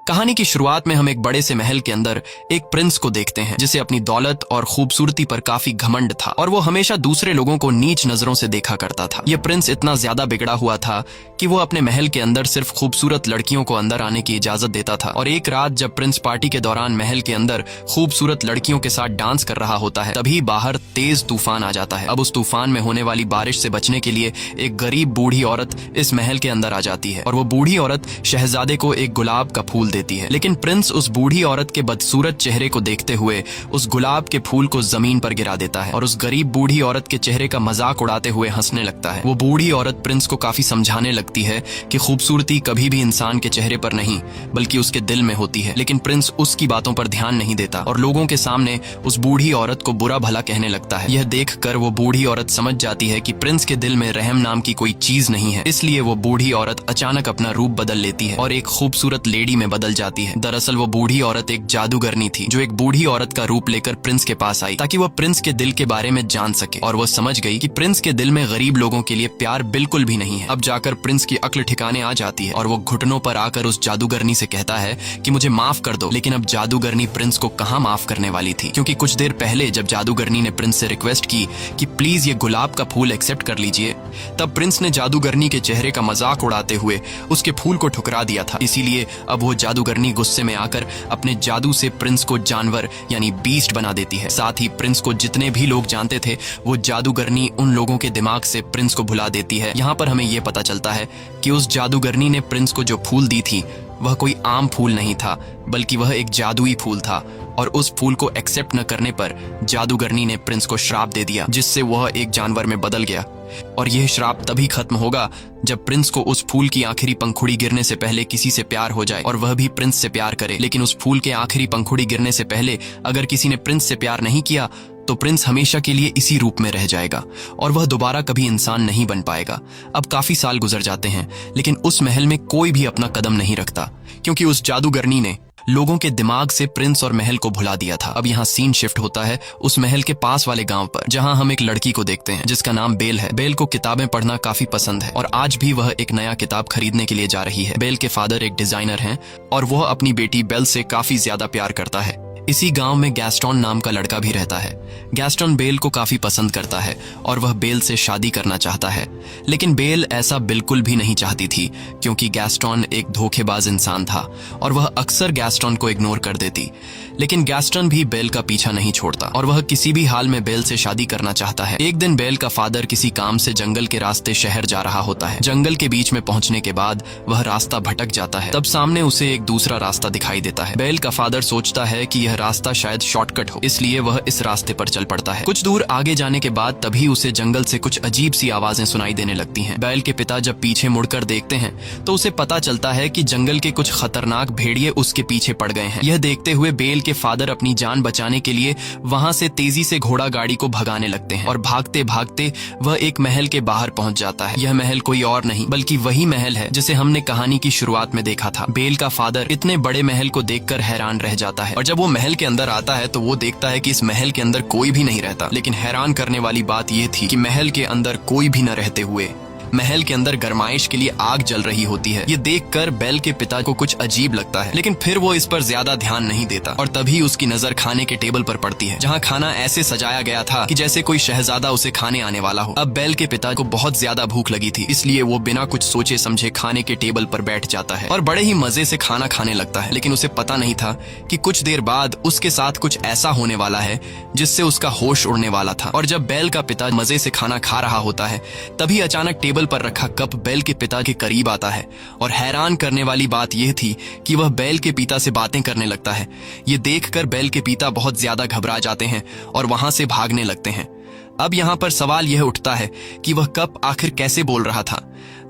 कहानी की शुरुआत में हम एक बड़े से महल के अंदर एक प्रिंस को देखते हैं जिसे अपनी दौलत और खूबसूरती पर काफी घमंड था और वो हमेशा दूसरे लोगों को नीच नजरों से देखा करता था। यह प्रिंस इतना ज्यादा बिगड़ा हुआ था कि वो अपने महल के अंदर सिर्फ खूबसूरत लड़कियों को अंदर आने की इजाजत देता था। और एक रात जब प्रिंस पार्टी के दौरान महल के अंदर खूबसूरत लड़कियों के साथ डांस कर रहा होता है, तभी बाहर तेज तूफान आ जाता है। अब उस तूफान में होने वाली बारिश से बचने के लिए एक गरीब बूढ़ी औरत इस महल के अंदर आ जाती है और वो बूढ़ी औरत शहजादे को एक गुलाब का फूल देती है। लेकिन प्रिंस उस बूढ़ी औरत के बदसूरत चेहरे को देखते हुए उस गुलाब के फूल को जमीन पर गिरा देता है और उस गरीब बूढ़ी औरत के चेहरे का मजाक उड़ाते हुए हंसने लगता है। वो बूढ़ी औरत प्रिंस को काफी समझाने लगती है कि खूबसूरती कभी भी इंसान के चेहरे पर नहीं बल्कि उसके दिल में होती है। लेकिन प्रिंस उसकी बातों पर ध्यान नहीं देता और लोगों के सामने उस बूढ़ी औरत को बुरा भला कहने लगता है। यह देखकर वो बूढ़ी औरत समझ जाती है कि प्रिंस के दिल में रहम नाम की कोई चीज नहीं है, इसलिए वो बूढ़ी औरत अचानक अपना रूप बदल लेती है और एक खूबसूरत लेडी में बदल जाती है। दरअसल वो बूढ़ी औरत एक जादूगरनी थी जो एक बूढ़ी औरत का रूप लेकर प्रिंस के पास आई ताकि वह प्रिंस के दिल के बारे में जान सके। और वो समझ गई कि प्रिंस के दिल में गरीब लोगों के लिए प्यार बिल्कुल भी नहीं है। अब जाकर प्रिंस की अक्ल ठिकाने आ जाती है और वो घुटनों पर आकर उस जादूगरनी से कहता है कि मुझे माफ कर दो। लेकिन अब जादूगरनी प्रिंस को कहाँ माफ करने वाली थी, क्योंकि कुछ देर पहले जब जादूगरनी ने प्रिंस से रिक्वेस्ट की कि प्लीज ये गुलाब का फूल एक्सेप्ट कर लीजिए, तब प्रिंस ने जादूगरनी के चेहरे का मजाक उड़ाते हुए उसके फूल को ठुकरा दिया था। इसीलिए अब वो जादूगरनी गुस्से में आकर अपने जादू से प्रिंस को जानवर यानी बीस्ट बना देती है। साथ ही प्रिंस को जितने भी लोग जानते थे वो जादूगरनी उन लोगों के दिमाग से प्रिंस को भुला देती है। यहाँ पर हमें यह पता चलता है कि उस जादूगरनी ने प्रिंस को जो फूल दी थी वह कोई आम फूल नहीं था बल्कि वह एक जादुई फूल था और उस फूल को एक्सेप्ट न करने पर जादूगरनी ने प्रिंस को श्राप दे दिया जिससे वह एक जानवर में बदल गया। और यह श्राप तभी खत्म होगा जब प्रिंस को उस फूल की आखिरी पंखुड़ी गिरने से पहले किसी से प्यार हो जाए और वह भी प्रिंस से प्यार करे। लेकिन उस फूल के आखिरी पंखुड़ी गिरने से पहले अगर किसी ने प्रिंस से प्यार नहीं किया तो प्रिंस हमेशा के लिए इसी रूप में रह जाएगा और वह दोबारा कभी इंसान नहीं बन पाएगा। अब काफी साल गुजर जाते हैं लेकिन उस महल में कोई भी अपना कदम नहीं रखता क्योंकि उस जादूगरनी ने लोगों के दिमाग से प्रिंस और महल को भुला दिया था। अब यहाँ सीन शिफ्ट होता है उस महल के पास वाले गांव पर, जहाँ हम एक लड़की को देखते हैं जिसका नाम बेल है। बेल को किताबें पढ़ना काफी पसंद है और आज भी वह एक नया किताब खरीदने के लिए जा रही है। बेल के फादर एक डिजाइनर हैं और वह अपनी बेटी बेल से काफी ज्यादा प्यार करता है। इसी गांव में गैस्टोन नाम का लड़का भी रहता है। गैस्टोन बेल को काफी पसंद करता है और वह बेल से शादी करना चाहता है, लेकिन बेल ऐसा बिल्कुल भी नहीं चाहती थी क्योंकि गैस्टोन एक धोखेबाज इंसान था और वह अक्सर गैस्टोन को इग्नोर कर देती। लेकिन गैस्टोन भी बेल का पीछा नहीं छोड़ता और वह किसी भी हाल में बेल से शादी करना चाहता है। एक दिन बेल का फादर किसी काम से जंगल के रास्ते शहर जा रहा होता है। जंगल के बीच में पहुंचने के बाद वह रास्ता भटक जाता है। तब सामने उसे एक दूसरा रास्ता दिखाई देता है। बेल का फादर सोचता है कि यह रास्ता शायद शॉर्टकट हो, इसलिए वह इस रास्ते पर चल पड़ता है। कुछ दूर आगे जाने के बाद तभी उसे जंगल से कुछ अजीब सी आवाजें सुनाई देने लगती हैं। बेल के पिता जब पीछे मुड़कर देखते हैं तो उसे पता चलता है कि जंगल के कुछ खतरनाक भेड़िए उसके पीछे पड़ गए हैं। यह देखते हुए बेल के फादर अपनी जान बचाने के लिए वहां से तेजी से घोड़ा गाड़ी को भगाने लगते हैं और भागते भागते वह एक महल के बाहर पहुंच जाता है। यह महल कोई और नहीं बल्कि वही महल है जिसे हमने कहानी की शुरुआत में देखा था। बेल का फादर इतने बड़े महल को देखकर हैरान रह जाता है और जब वो महल के अंदर आता है तो वो देखता है कि इस महल के अंदर कोई भी नहीं रहता। लेकिन हैरान करने वाली बात यह थी कि महल के अंदर कोई भी न रहते हुए महल के अंदर गरमाइश के लिए आग जल रही होती है। ये देखकर बेल के पिता को कुछ अजीब लगता है, लेकिन फिर वो इस पर ज्यादा ध्यान नहीं देता और तभी उसकी नजर खाने के टेबल पर पड़ती है जहाँ खाना ऐसे सजाया गया था कि जैसे कोई शहजादा उसे खाने आने वाला हो। अब बेल के पिता को बहुत ज्यादा भूख लगी थी, इसलिए वो बिना कुछ सोचे समझे खाने के टेबल पर बैठ जाता है और बड़े ही मजे से खाना खाने लगता है। लेकिन उसे पता नहीं था कि कुछ देर बाद उसके साथ कुछ ऐसा होने वाला है जिससे उसका होश उड़ने वाला था। और जब बेल का पिता मजे से खाना खा रहा होता है तभी अचानक टेबल पर रखा कप बेल के पिता के करीब आता है और हैरान करने वाली बात यह थी कि वह बेल के पिता से बातें करने लगता है। ये देखकर बेल के पिता बहुत ज्यादा घबरा जाते हैं और वहां से भागने लगते हैं। अब यहाँ पर सवाल यह उठता है कि वह कप आखिर कैसे बोल रहा था।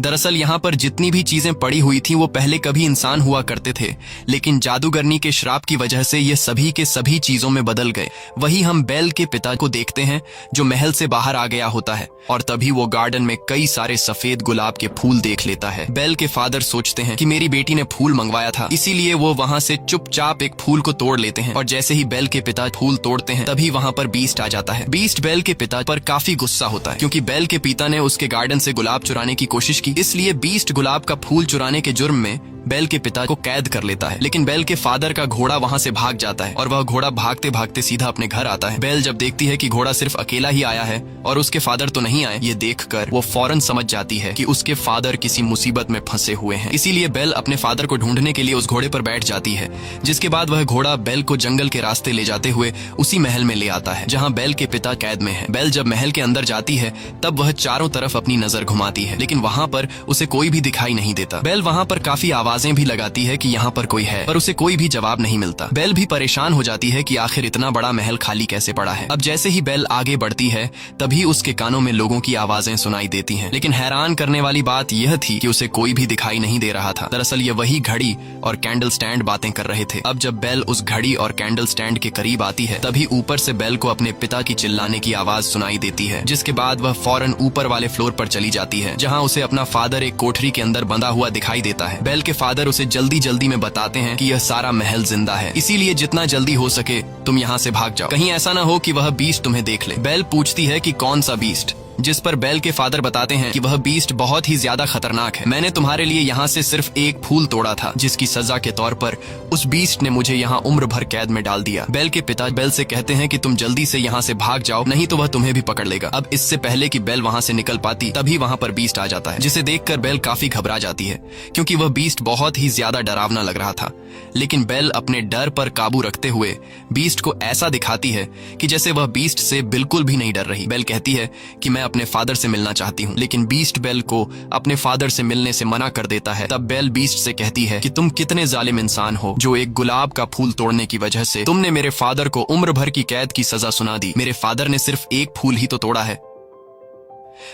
दरअसल यहाँ पर जितनी भी चीजें पड़ी हुई थी वो पहले कभी इंसान हुआ करते थे, लेकिन जादूगरनी के श्राप की वजह से ये सभी के सभी चीजों में बदल गए। वही हम बेल के पिता को देखते हैं जो महल से बाहर आ गया होता है और तभी वो गार्डन में कई सारे सफेद गुलाब के फूल देख लेता है। बेल के फादर सोचते हैं कि मेरी बेटी ने फूल मंगवाया था, इसीलिए वो वहाँ से चुपचाप एक फूल को तोड़ लेते हैं और जैसे ही बेल के पिता फूल तोड़ते हैं तभी वहाँ पर बीस्ट आ जाता है। बीस्ट बेल के पिता पर काफी गुस्सा होता है क्योंकि बेल के पिता ने उसके गार्डन से गुलाब चुराने की कोशिश की। इसलिए बीस्ट गुलाब का फूल चुराने के जुर्म में बेल के पिता को कैद कर लेता है। लेकिन बेल के फादर का घोड़ा वहाँ से भाग जाता है और वह घोड़ा भागते भागते सीधा अपने घर आता है। बेल जब देखती है कि घोड़ा सिर्फ अकेला ही आया है और उसके फादर तो नहीं आए, ये देखकर वो फौरन समझ जाती है कि उसके फादर किसी मुसीबत में फंसे हुए हैं। इसीलिए बेल अपने फादर को ढूंढने के लिए उस घोड़े पर बैठ जाती है, जिसके बाद वह घोड़ा बेल को जंगल के रास्ते ले जाते हुए उसी महल में ले आता है जहाँ बेल के पिता कैद में है। बेल जब महल के अंदर जाती है तब वह चारों तरफ अपनी नजर घुमाती है, लेकिन वहाँ पर उसे कोई भी दिखाई नहीं देता। बेल वहाँ पर काफी आवाजें भी लगाती है कि यहाँ पर कोई है, पर उसे कोई भी जवाब नहीं मिलता। बेल भी परेशान हो जाती है कि आखिर इतना बड़ा महल खाली कैसे पड़ा है। अब जैसे ही बेल आगे बढ़ती है तभी उसके कानों में लोगों की आवाजें सुनाई देती हैं। लेकिन हैरान करने वाली बात यह थी कि उसे कोई भी दिखाई नहीं दे रहा था। दरअसल ये वही घड़ी और कैंडल स्टैंड बातें कर रहे थे। अब जब बेल उस घड़ी और कैंडल स्टैंड के करीब आती है तभी ऊपर से बेल को अपने पिता की चिल्लाने की आवाज सुनाई देती है, जिसके बाद वह फौरन ऊपर वाले फ्लोर पर चली जाती है जहाँ उसे अपना फादर एक कोठरी के अंदर बंधा हुआ दिखाई देता है। बेल के फादर उसे जल्दी जल्दी में बताते हैं कि यह सारा महल जिंदा है, इसीलिए जितना जल्दी हो सके तुम यहाँ से भाग जाओ, कहीं ऐसा ना हो कि वह बीस्ट तुम्हें देख ले। बेल पूछती है कि कौन सा बीस्ट, जिस पर बेल के फादर बताते हैं कि वह बीस्ट बहुत ही ज्यादा खतरनाक है। मैंने तुम्हारे लिए यहाँ से सिर्फ एक फूल तोड़ा था, जिसकी सजा के तौर पर उस बीस्ट ने मुझे यहाँ उम्र भर कैद में डाल दिया। बेल के पिता बेल से कहते हैं कि तुम जल्दी से यहाँ से भाग जाओ, नहीं तो वह तुम्हें भी पकड़ लेगा। अब इससे पहले कि बेल वहाँ से निकल पाती तभी वहाँ पर बीस्ट आ जाता है, जिसे देखकर बेल काफी घबरा जाती है क्योंकि वह बीस्ट बहुत ही ज्यादा डरावना लग रहा था। लेकिन बेल अपने डर पर काबू रखते हुए बीस्ट को ऐसा दिखाती है कि जैसे वह बीस्ट से बिल्कुल भी नहीं डर रही। बेल कहती है कि मैं अपने फादर से मिलना चाहती हूँ, लेकिन बीस्ट बेल को अपने फादर से मिलने से मना कर देता है। तब बेल बीस्ट से कहती है कि तुम कितने जालिम इंसान हो जो एक गुलाब का फूल तोड़ने की वजह से तुमने मेरे फादर को उम्र भर की कैद की सजा सुना दी। मेरे फादर ने सिर्फ एक फूल ही तो तोड़ा है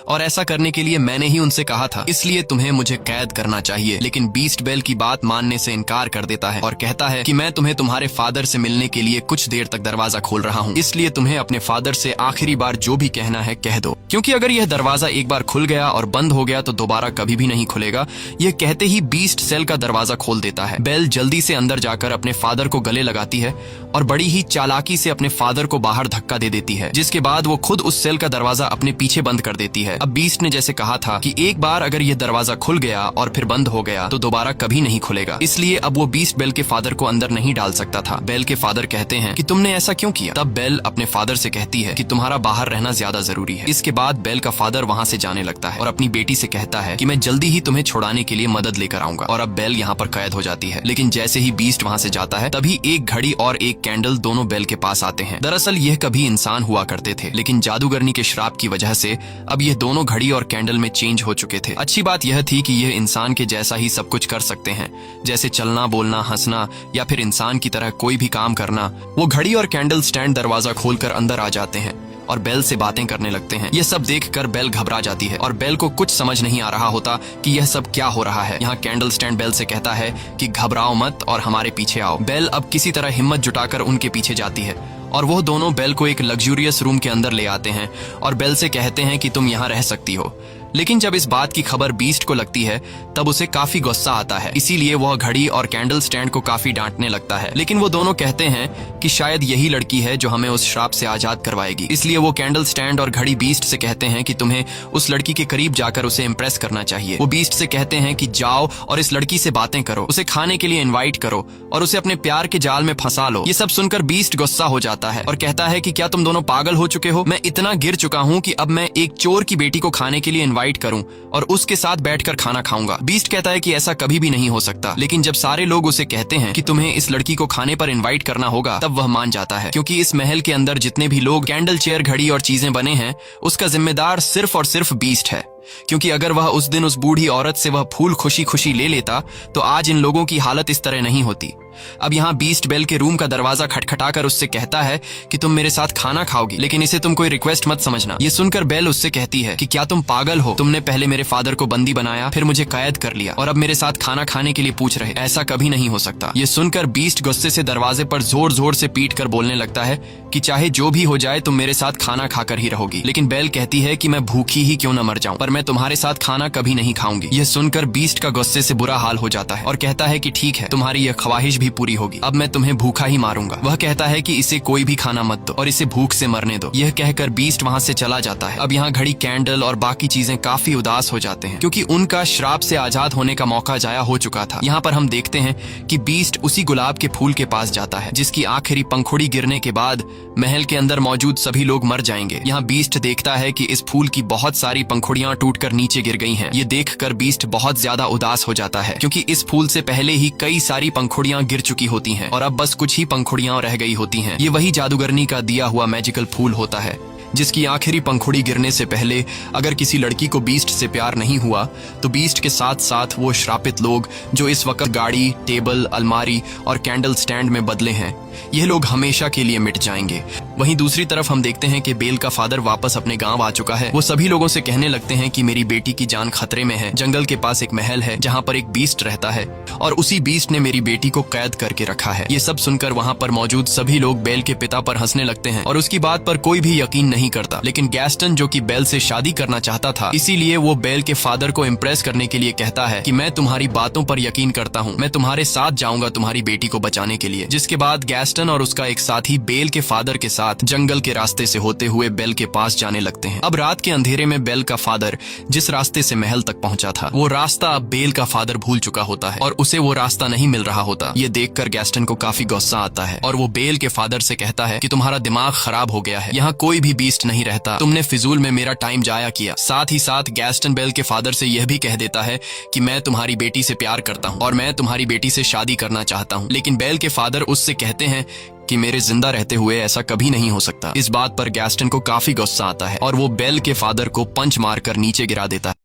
और ऐसा करने के लिए मैंने ही उनसे कहा था, इसलिए तुम्हें मुझे कैद करना चाहिए। लेकिन बीस्ट बेल की बात मानने से इनकार कर देता है और कहता है कि मैं तुम्हें तुम्हारे फादर से मिलने के लिए कुछ देर तक दरवाजा खोल रहा हूँ, इसलिए तुम्हें अपने फादर से आखिरी बार जो भी कहना है कह दो, क्योंकि अगर यह दरवाजा एक बार खुल गया और बंद हो गया तो दोबारा कभी भी नहीं खुलेगा। यह कहते ही बीस्ट सेल का दरवाजा खोल देता है। बेल जल्दी से अंदर जाकर अपने फादर को गले लगाती है और बड़ी ही चालाकी से अपने फादर को बाहर धक्का दे देती है, जिसके बाद वो खुद उस सेल का दरवाजा अपने पीछे बंद कर देती है। अब बीस्ट ने जैसे कहा था कि एक बार अगर यह दरवाजा खुल गया और फिर बंद हो गया तो दोबारा कभी नहीं खुलेगा, इसलिए अब वो बीस्ट बेल के फादर को अंदर नहीं डाल सकता था। बेल के फादर कहते हैं कि तुमने ऐसा क्यों किया। तब बेल अपने फादर से कहती है कि तुम्हारा बाहर रहना ज्यादा जरूरी है। इसके बाद बेल का फादर वहाँ से जाने लगता है और अपनी बेटी से कहता है कि मैं जल्दी ही तुम्हें छुड़ाने के लिए मदद लेकर आऊंगा। और अब बेल यहाँ पर कैद हो जाती है। लेकिन जैसे ही बीस्ट वहाँ से जाता है तभी एक घड़ी और एक कैंडल दोनों बेल के पास आते हैं। दरअसल यह कभी इंसान हुआ करते थे, लेकिन जादूगरनी के श्राप की वजह से अब यह दोनों घड़ी और कैंडल में चेंज हो चुके थे। अच्छी बात यह थी कि यह इंसान के जैसा ही सब कुछ कर सकते हैं, जैसे चलना, बोलना, हंसना या फिर इंसान की तरह कोई भी काम करना। वो घड़ी और कैंडल स्टैंड दरवाजा खोलकर अंदर आ जाते हैं और बेल से बातें करने लगते हैं। यह सब देखकर बेल घबरा जाती है और बेल को कुछ समझ नहीं आ रहा होता कि यह सब क्या हो रहा है। यहाँ कैंडल स्टैंड बेल से कहता है कि घबराओ मत और हमारे पीछे आओ। बेल अब किसी तरह हिम्मत जुटाकर उनके पीछे जाती है और वो दोनों बेल को एक लग्जूरियस रूम के अंदर ले आते हैं और बेल से कहते हैं कि तुम यहाँ रह सकती हो। लेकिन जब इस बात की खबर बीस्ट को लगती है तब उसे काफी गुस्सा आता है, इसीलिए वह घड़ी और कैंडल स्टैंड को काफी डांटने लगता है। लेकिन वो दोनों कहते हैं कि शायद यही लड़की है जो हमें उस श्राप से आजाद करवाएगी, इसलिए वो कैंडल स्टैंड और घड़ी बीस्ट से कहते हैं कि तुम्हें उस लड़की के करीब जाकर उसे इम्प्रेस करना चाहिए। वो बीस्ट से कहते हैं कि जाओ और इस लड़की से बातें करो, उसे खाने के लिए इन्वाइट करो और उसे अपने प्यार के जाल में फंसा लो। ये सब सुनकर बीस्ट गुस्सा हो जाता है और कहता है कि क्या तुम दोनों पागल हो चुके हो। मैं इतना गिर चुका हूँ कि अब मैं एक चोर की बेटी को खाने के लिए इन्वाइट करूँ और उसके साथ बैठकर खाना खाऊंगा। बीस्ट कहता है कि ऐसा कभी भी नहीं हो सकता। लेकिन जब सारे लोग उसे कहते हैं कि तुम्हें इस लड़की को खाने पर इनवाइट करना होगा तब वह मान जाता है, क्योंकि इस महल के अंदर जितने भी लोग कैंडल, चेयर, घड़ी और चीजें बने हैं उसका जिम्मेदार सिर्फ और सिर्फ बीस्ट है। क्योंकि अगर वह उस दिन उस बूढ़ी औरत से वह फूल खुशी खुशी ले लेता तो आज इन लोगों की हालत इस तरह नहीं होती। अब यहाँ बीस्ट बेल के रूम का दरवाजा खटखटाकर उससे कहता है कि तुम मेरे साथ खाना खाओगी, लेकिन इसे तुम कोई रिक्वेस्ट मत समझना। ये सुनकर बेल उससे कहती है कि क्या तुम पागल हो, तुमने पहले मेरे फादर को बंदी बनाया, फिर मुझे कैद कर लिया और अब मेरे साथ खाना खाने के लिए पूछ रहे, ऐसा कभी नहीं हो सकता। ये सुनकर बीस्ट गुस्से से दरवाजे पर जोर जोर से पीट कर बोलने लगता है कि चाहे जो भी हो जाए तुम मेरे साथ खाना खाकर ही रहोगी। लेकिन बेल कहती है कि मैं भूखी ही क्यों न मर जाऊं, पर मैं तुम्हारे साथ खाना कभी नहीं खाऊंगी। यह सुनकर बीस्ट का गुस्से से बुरा हाल हो जाता है और कहता है कि ठीक है, तुम्हारी यह ख्वाहिश भी पूरी होगी। अब मैं तुम्हें भूखा ही मारूंगा। वह कहता है कि इसे कोई भी खाना मत दो और इसे भूख से मरने दो। यह कहकर बीस्ट वहाँ से चला जाता है। अब यहाँ घड़ी, कैंडल और बाकी चीजें काफी उदास हो जाते हैं क्योंकि उनका श्राप से आजाद होने का मौका जाया हो चुका था। यहाँ पर हम देखते हैं कि बीस्ट उसी गुलाब के फूल के पास जाता है जिसकी आखिरी पंखुड़ी गिरने के बाद महल के अंदर मौजूद सभी लोग मर जाएंगे। यहाँ बीस्ट देखता है कि इस फूल की बहुत सारी पंखुड़ियां टूटकर नीचे गिर गई हैं। ये देखकर बीस्ट बहुत ज्यादा उदास हो जाता है क्योंकि इस फूल से पहले ही कई सारी पंखुड़ियां गिर चुकी होती हैं और अब बस कुछ ही पंखुड़ियां रह गई होती हैं। ये वही जादूगरनी का दिया हुआ मैजिकल फूल होता है जिसकी आखिरी पंखुड़ी गिरने से पहले अगर किसी लड़की को बीस्ट से प्यार नहीं हुआ तो बीस्ट के साथ साथ वो श्रापित लोग जो इस वक्त गाड़ी, टेबल, अलमारी और कैंडल स्टैंड में बदले हैं, यह लोग हमेशा के लिए मिट जाएंगे। वहीं दूसरी तरफ हम देखते हैं कि बेल का फादर वापस अपने गांव आ चुका है। वो सभी लोगों से कहने लगते हैं कि मेरी बेटी की जान खतरे में है। जंगल के पास एक महल है जहां पर एक बीस्ट रहता है और उसी बीस्ट ने मेरी बेटी को कैद करके रखा है। ये सब सुनकर वहां पर मौजूद सभी लोग बेल के पिता पर हंसने लगते हैं और उसकी बात पर कोई भी यकीन नहीं करता। लेकिन गैस्टन जो कि बेल से शादी करना चाहता था, इसीलिए वो बेल के फादर को इम्प्रेस करने के लिए कहता है कि मैं तुम्हारी बातों पर यकीन करता हूँ, मैं तुम्हारे साथ जाऊंगा तुम्हारी बेटी को बचाने के लिए। जिसके बाद गैस्टन और उसका एक साथी बेल के फादर के साथ जंगल के रास्ते से होते हुए बेल के पास जाने लगते हैं। अब रात के अंधेरे में बेल का फादर जिस रास्ते से महल तक पहुंचा था, वो रास्ता अब बेल का फादर भूल चुका होता है और उसे वो रास्ता नहीं मिल रहा होता। ये देखकर गैस्टन को काफी गुस्सा आता है और वो बेल के फादर से कहता है कि तुम्हारा दिमाग खराब हो गया है, यहाँ कोई भी बीस्ट नहीं रहता, तुमने फिजूल में मेरा टाइम जाया किया। साथ ही साथ गैस्टन बेल के फादर से यह भी कह देता है कि मैं तुम्हारी बेटी से प्यार करता हूँ और मैं तुम्हारी बेटी से शादी करना चाहता हूँ। लेकिन बेल के फादर उससे कहते हैं कि मेरे जिंदा रहते हुए ऐसा कभी नहीं हो सकता। इस बात पर गैस्टन को काफी गुस्सा आता है और वो बेल के फादर को पंच मारकर नीचे गिरा देता है।